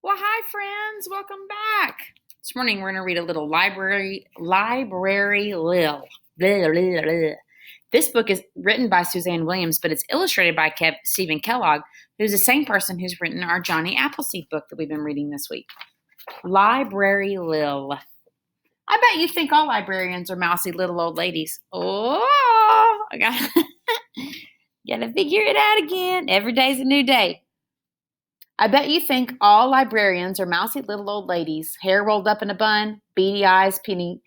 Well, hi, friends. Welcome back. This morning, we're going to read a little Library Lil. Blah, blah, blah. This book is written by Suzanne Williams, but it's illustrated by Stephen Kellogg, who's the same person who's written our Johnny Appleseed book that we've been reading this week. Library Lil. I bet you think all librarians are mousy little old ladies. Oh, I gotta figure it out again. Every day's a new day. I bet you think all librarians are mousy little old ladies, hair rolled up in a bun, beady eyes peering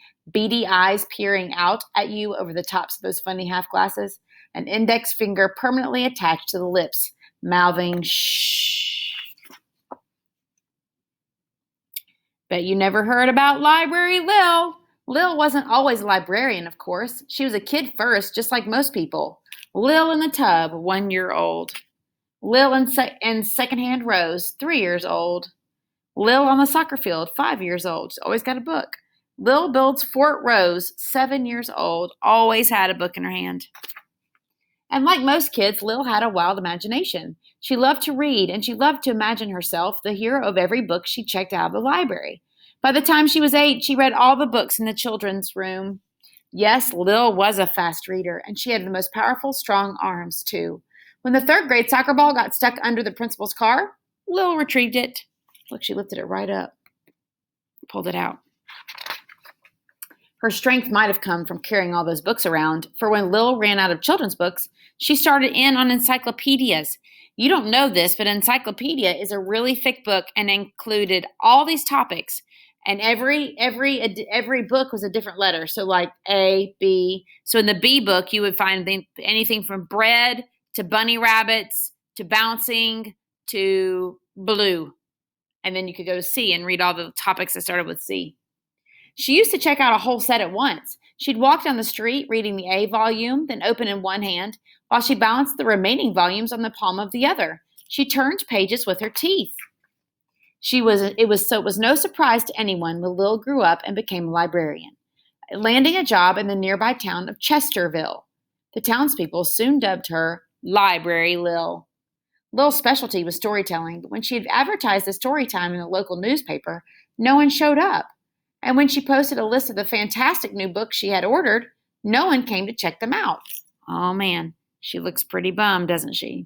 out at you over the tops of those funny half glasses, an index finger permanently attached to the lips, mouthing shh. Bet you never heard about Library Lil. Lil wasn't always a librarian, of course. She was a kid first, just like most people. Lil in the tub, 1 year old. Lil in secondhand Rose, 3 years old. Lil on the soccer field, 5 years old. She's always got a book. Lil builds Fort Rose, 7 years old. Always had a book in her hand. And like most kids, Lil had a wild imagination. She loved to read, and she loved to imagine herself the hero of every book she checked out of the library. By the time she was 8, she read all the books in the children's room. Yes, Lil was a fast reader, and she had the most powerful, strong arms, too. When the third grade soccer ball got stuck under the principal's car, Lil retrieved it. Look, she lifted it right up, pulled it out. Her strength might have come from carrying all those books around, for when Lil ran out of children's books, she started in on encyclopedias. You don't know this, but encyclopedia is a really thick book and included all these topics. And every book was a different letter. So like A, B. So in the B book, you would find anything from bread to bunny rabbits to bouncing to blue. And then you could go to C and read all the topics that started with C. She used to check out a whole set at once. She'd walk down the street reading the A volume, then open in one hand, while she balanced the remaining volumes on the palm of the other. She turned pages with her teeth. It was no surprise to anyone when Lil grew up and became a librarian, landing a job in the nearby town of Chesterville. The townspeople soon dubbed her Library Lil. Lil's specialty was storytelling, but when she had advertised the story time in the local newspaper, no one showed up. And when she posted a list of the fantastic new books she had ordered, no one came to check them out. Oh man, she looks pretty bummed, doesn't she?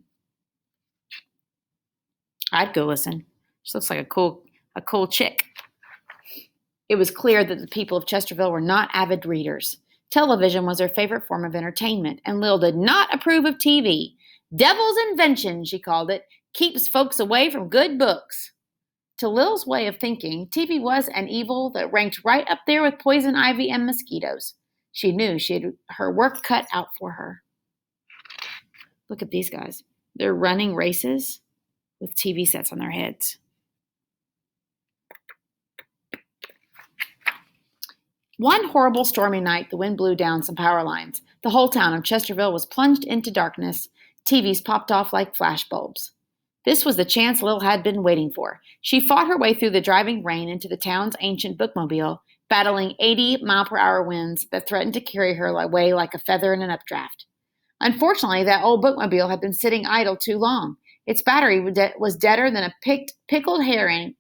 I'd go listen. She looks like a cool chick. It was clear that the people of Chesterville were not avid readers. Television was their favorite form of entertainment, and Lil did not approve of TV. Devil's invention, she called it, keeps folks away from good books. To Lil's way of thinking, TV was an evil that ranked right up there with poison ivy and mosquitoes. She knew she had her work cut out for her. Look at these guys. They're running races with TV sets on their heads. One horrible stormy night, the wind blew down some power lines. The whole town of Chesterville was plunged into darkness. TVs popped off like flashbulbs. This was the chance Lil had been waiting for. She fought her way through the driving rain into the town's ancient bookmobile, battling 80-mile-per-hour winds that threatened to carry her away like a feather in an updraft. Unfortunately, that old bookmobile had been sitting idle too long. Its battery was deader than a pickled herring.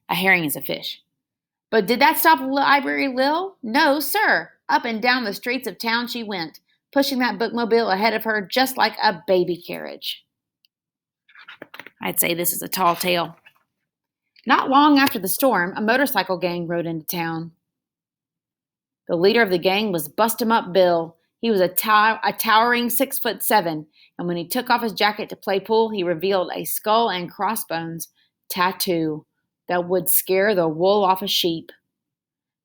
A herring is a fish. But did that stop Library Lil? No, sir. Up and down the streets of town she went, pushing that bookmobile ahead of her just like a baby carriage. I'd say this is a tall tale. Not long after the storm, a motorcycle gang rode into town. The leader of the gang was Bust-em-up Bill. He was a towering 6'7", and when he took off his jacket to play pool, he revealed a skull and crossbones tattoo that would scare the wool off a sheep.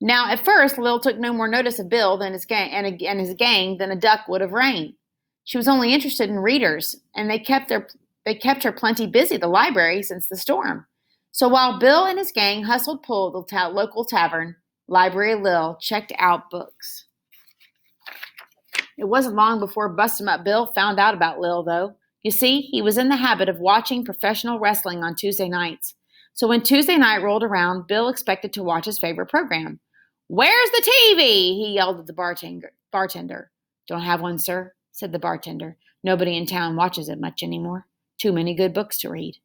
Now, at first, Lil took no more notice of Bill than his gang than a duck would of rain. She was only interested in readers, and they kept her plenty busy at the library since the storm. So while Bill and his gang hustled pulled the local tavern, Library Lil checked out books. It wasn't long before Bust-em-up Bill found out about Lil, though. You see, he was in the habit of watching professional wrestling on Tuesday nights. So when Tuesday night rolled around, Bill expected to watch his favorite program. "Where's the TV?" he yelled at the bartender. "Don't have one, sir," said the bartender. "Nobody in town watches it much anymore." Too many good books to read.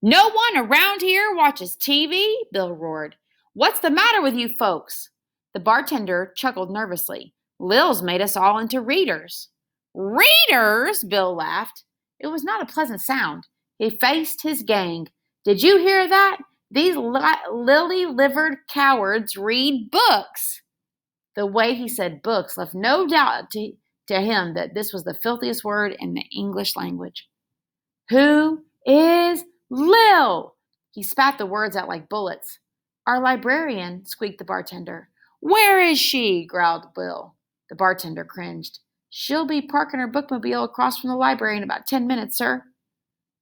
No one around here watches TV, Bill roared. What's the matter with you folks? The bartender chuckled nervously. Lil's made us all into readers. Readers? Bill laughed. It was not a pleasant sound. He faced his gang. Did you hear that? These lily-livered cowards read books. The way he said books left no doubt to him that this was the filthiest word in the English language. Who is Lil? He spat the words out like bullets. Our librarian, squeaked the bartender. Where is she? Growled Bill. The bartender cringed. She'll be parking her bookmobile across from the library in about 10 minutes, sir.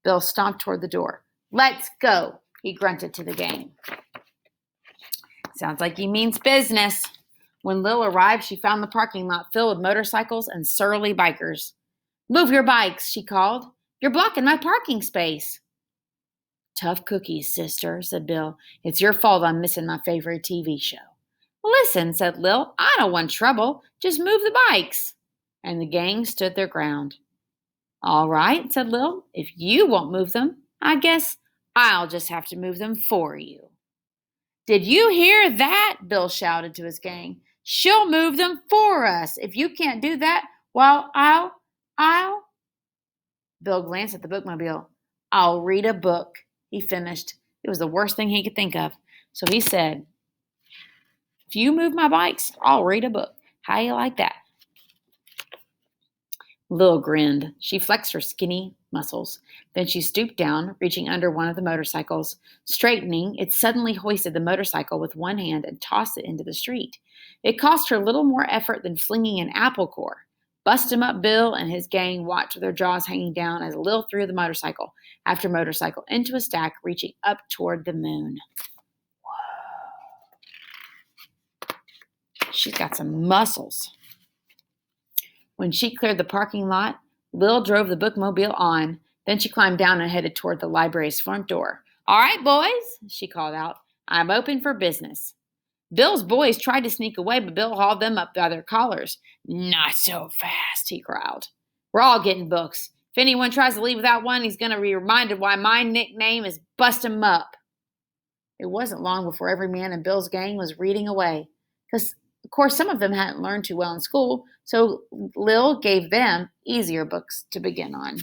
Bill stomped toward the door. Let's go, he grunted to the gang. Sounds like he means business. When Lil arrived, she found the parking lot filled with motorcycles and surly bikers. Move your bikes, she called. You're blocking my parking space. Tough cookies, sister, said Bill. It's your fault I'm missing my favorite TV show. Listen, said Lil, I don't want trouble. Just move the bikes. And the gang stood their ground. All right, said Lil. If you won't move them, I guess I'll just have to move them for you. Did you hear that? Bill shouted to his gang. She'll move them for us. If you can't do that, well, I'll. Bill glanced at the bookmobile. I'll read a book, he finished. It was the worst thing he could think of. So he said, if you move my bikes, I'll read a book. How you like that? Lil grinned. She flexed her skinny muscles. Then she stooped down, reaching under one of the motorcycles. Straightening, it suddenly hoisted the motorcycle with one hand and tossed it into the street. It cost her little more effort than flinging an apple core. Bust him up, Bill and his gang watched with their jaws hanging down as Lil threw the motorcycle after motorcycle into a stack, reaching up toward the moon. Whoa. She's got some muscles. When she cleared the parking lot, Lil drove the bookmobile on. Then she climbed down and headed toward the library's front door. All right, boys, she called out. I'm open for business. Bill's boys tried to sneak away, but Bill hauled them up by their collars. Not so fast, he growled. We're all getting books. If anyone tries to leave without one, he's going to be reminded why my nickname is Bust 'em Up. It wasn't long before every man in Bill's gang was reading away. Because, of course, some of them hadn't learned too well in school, so Lil gave them easier books to begin on.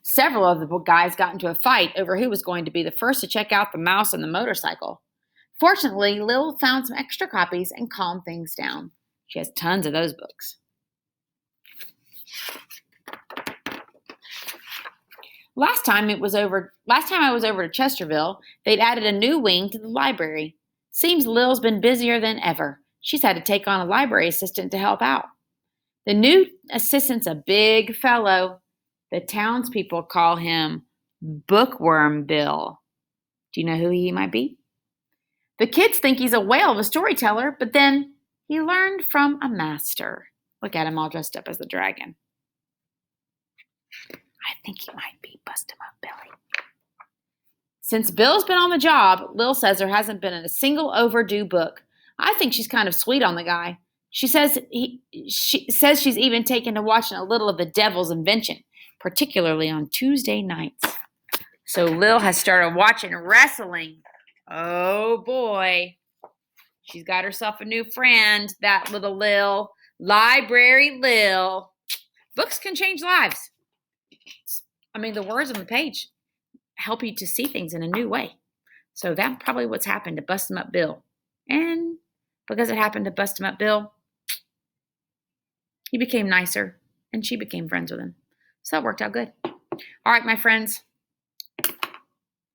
Several of the guys got into a fight over who was going to be the first to check out the mouse and the motorcycle. Fortunately, Lil found some extra copies and calmed things down. She has tons of those books. Last time I was over to Chesterville, they'd added a new wing to the library. Seems Lil's been busier than ever. She's had to take on a library assistant to help out. The new assistant's a big fellow. The townspeople call him Bookworm Bill. Do you know who he might be? The kids think he's a whale of a storyteller, but then he learned from a master. Look at him all dressed up as the dragon. I think he might be Bust 'em Up Billy. Since Bill's been on the job, Lil says there hasn't been a single overdue book. I think she's kind of sweet on the guy. She says she's even taken to watching a little of the devil's invention, particularly on Tuesday nights. So Lil has started watching wrestling. Oh boy. She's got herself a new friend, that little Lil. Library Lil. Books can change lives. I mean, the words on the page help you to see things in a new way. So that's probably what's happened to Bust 'em Up Bill. And because it happened to Bust 'em Up Bill, he became nicer and she became friends with him. So that worked out good. All right, my friends,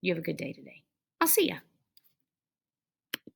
you have a good day today. I'll see ya.